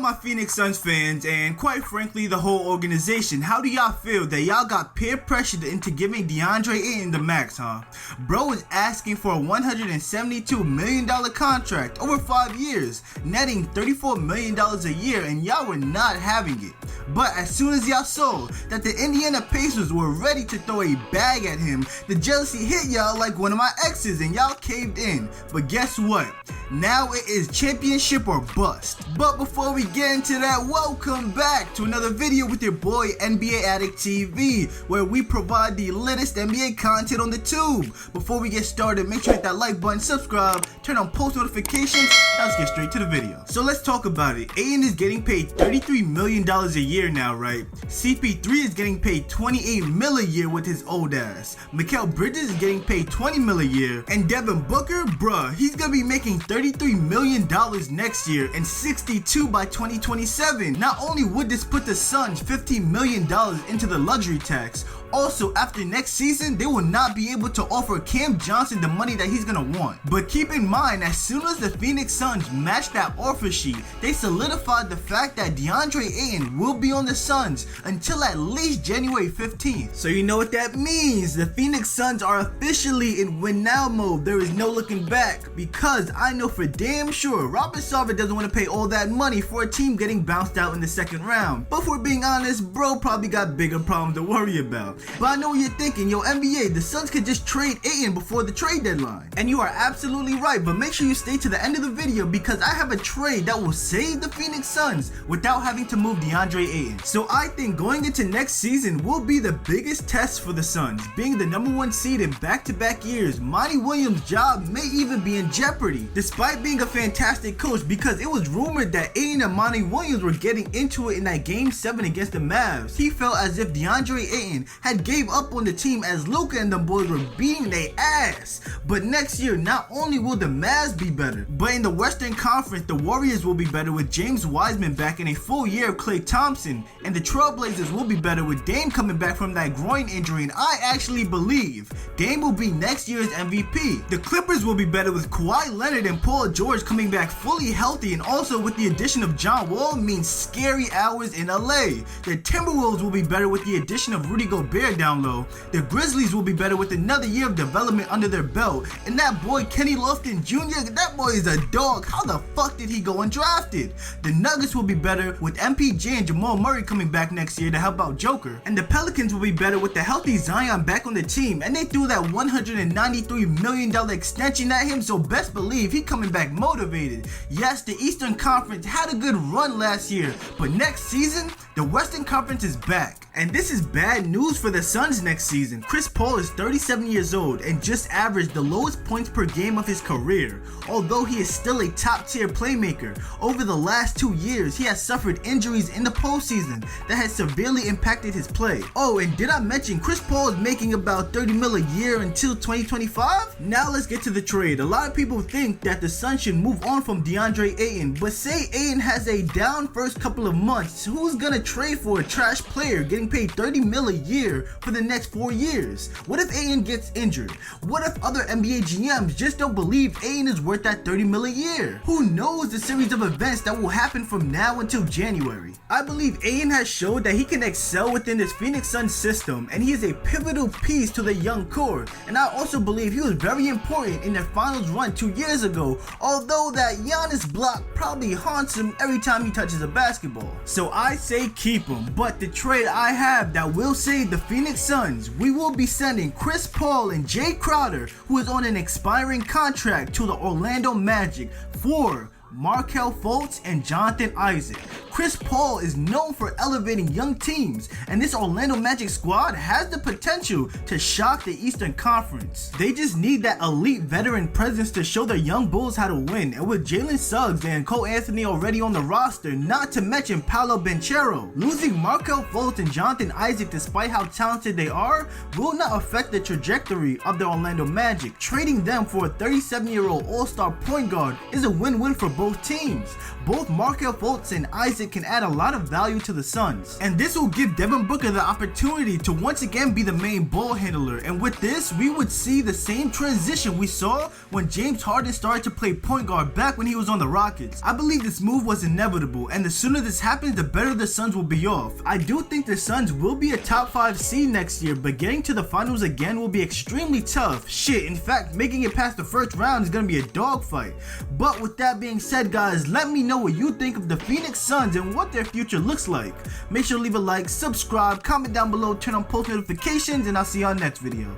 my Phoenix Suns fans, and quite frankly the whole organization, how do y'all feel that y'all got peer pressured into giving DeAndre Ayton the max, huh? Bro is asking for a $172 million contract over 5 years, netting $34 million a year, and y'all were not having it. But as soon as y'all saw that the Indiana Pacers were ready to throw a bag at him, the jealousy hit y'all like one of my exes and y'all caved in. But guess what? Now it is championship or bust. But before we get into that, welcome back to another video with your boy NBAADDICTTV, where we provide the latest NBA content on the tube. Before we get started, make sure to hit that like button, subscribe, turn on post notifications. Now let's get straight to the video. So let's talk about it. Ayton is getting paid $33 million a year now, right? CP3 is getting paid $28 million a year with his old ass. Mikal Bridges is getting paid $20 million a year. And Devin Booker, bruh, he's gonna be making $33 million next year and $62 by 2027. Not only would this put the Suns $15 million into the luxury tax, also after next season they will not be able to offer Cam Johnson the money that he's gonna want. But keep in mind, as soon as the Phoenix Suns matched that offer sheet, they solidified the fact that DeAndre Ayton will be on the Suns until at least January 15th. So you know what that means. The Phoenix Suns are officially in win now mode. There is no looking back, because I know for damn sure Robert Sarver doesn't want to pay all that money for a team getting bounced out in the second round. But if we're being honest, bro probably got bigger problems to worry about. But I know what you're thinking, yo NBA, the Suns could just trade Ayton before the trade deadline. And you are absolutely right, but make sure you stay to the end of the video, because I have a trade that will save the Phoenix Suns without having to move DeAndre Ayton. So I think going into next season will be the biggest test for the Suns. Being the #1 seed in back-to-back years, Monty Williams' job may even be in jeopardy, despite being a fantastic coach, because it was rumored that Ayton and Monty Williams were getting into it in that Game 7 against the Mavs. He felt as if DeAndre Ayton had gave up on the team as Luka and the boys were beating their ass. But next year, not only will the Mavs be better, but in the Western Conference, the Warriors will be better with James Wiseman back in a full year of Klay Thompson, and the Trailblazers will be better with Dame coming back from that groin injury, and I actually believe Dame will be next year's MVP. The Clippers will be better with Kawhi Leonard and Paul George coming back fully healthy, and also with the addition of John Wall means scary hours in LA. The Timberwolves will be better with the addition of Rudy Gobert down low. The Grizzlies will be better with another year of development under their belt, and that boy Kenny Lofton Jr., that boy is a dog. How the fuck did he go undrafted? The Nuggets will be better with MPJ and Jamal Murray coming back next year to help out Joker, and the Pelicans will be better with the healthy Zion back on the team, and they threw that $193 million extension at him, so best believe he coming back motivated. Yes, the Eastern Conference had a good run last year, but next season the Western Conference is back, and this is bad news for the Suns next season. Chris Paul is 37 years old and just averaged the lowest points per game of his career. Although he is still a top tier playmaker, over the last 2 years he has suffered injuries in the postseason that has severely impacted his play. Oh, and did I mention Chris Paul is making about $30 million a year until 2025? Now let's get to the trade. A lot of people think that the Suns should move on from DeAndre Ayton, but say Ayton has a down first couple of months, who's gonna trade for a trash player getting paid $30 million a year for the next 4 years? What if Ayton gets injured? What if other NBA GMs just don't believe Ayton is worth that $30 million a year? Who knows the series of events that will happen from now until January? I believe Ayton has showed that he can excel within this Phoenix Suns system, and he is a pivotal piece to the young core. And I also believe he was very important in their finals run 2 years ago, although that Giannis block probably haunts him every time he touches a basketball. So I say keep him. But the trade I have that will save the Phoenix Suns, we will be sending Chris Paul and Jay Crowder, who is on an expiring contract, to the Orlando Magic for Markelle Fultz and Jonathan Isaac. Chris Paul is known for elevating young teams, and this Orlando Magic squad has the potential to shock the Eastern Conference. They just need that elite veteran presence to show their young bulls how to win, and with Jalen Suggs and Cole Anthony already on the roster, not to mention Paolo Banchero, losing Markelle Fultz and Jonathan Isaac, despite how talented they are, will not affect the trajectory of the Orlando Magic. Trading them for a 37-year-old all-star point guard is a win-win for both both teams. Both Markelle Fultz and Isaac can add a lot of value to the Suns, and this will give Devin Booker the opportunity to once again be the main ball handler. And with this, we would see the same transition we saw when James Harden started to play point guard back when he was on the Rockets. I believe this move was inevitable, and the sooner this happens, the better the Suns will be off. I do think the Suns will be a top 5 seed next year, but getting to the finals again will be extremely tough. Shit, in fact, making it past the first round is gonna be a dogfight. But with that being said, guys, let me know what you think of the Phoenix Suns and what their future looks like. Make sure to leave a like, subscribe, comment down below, turn on post notifications, and I'll see you on next video.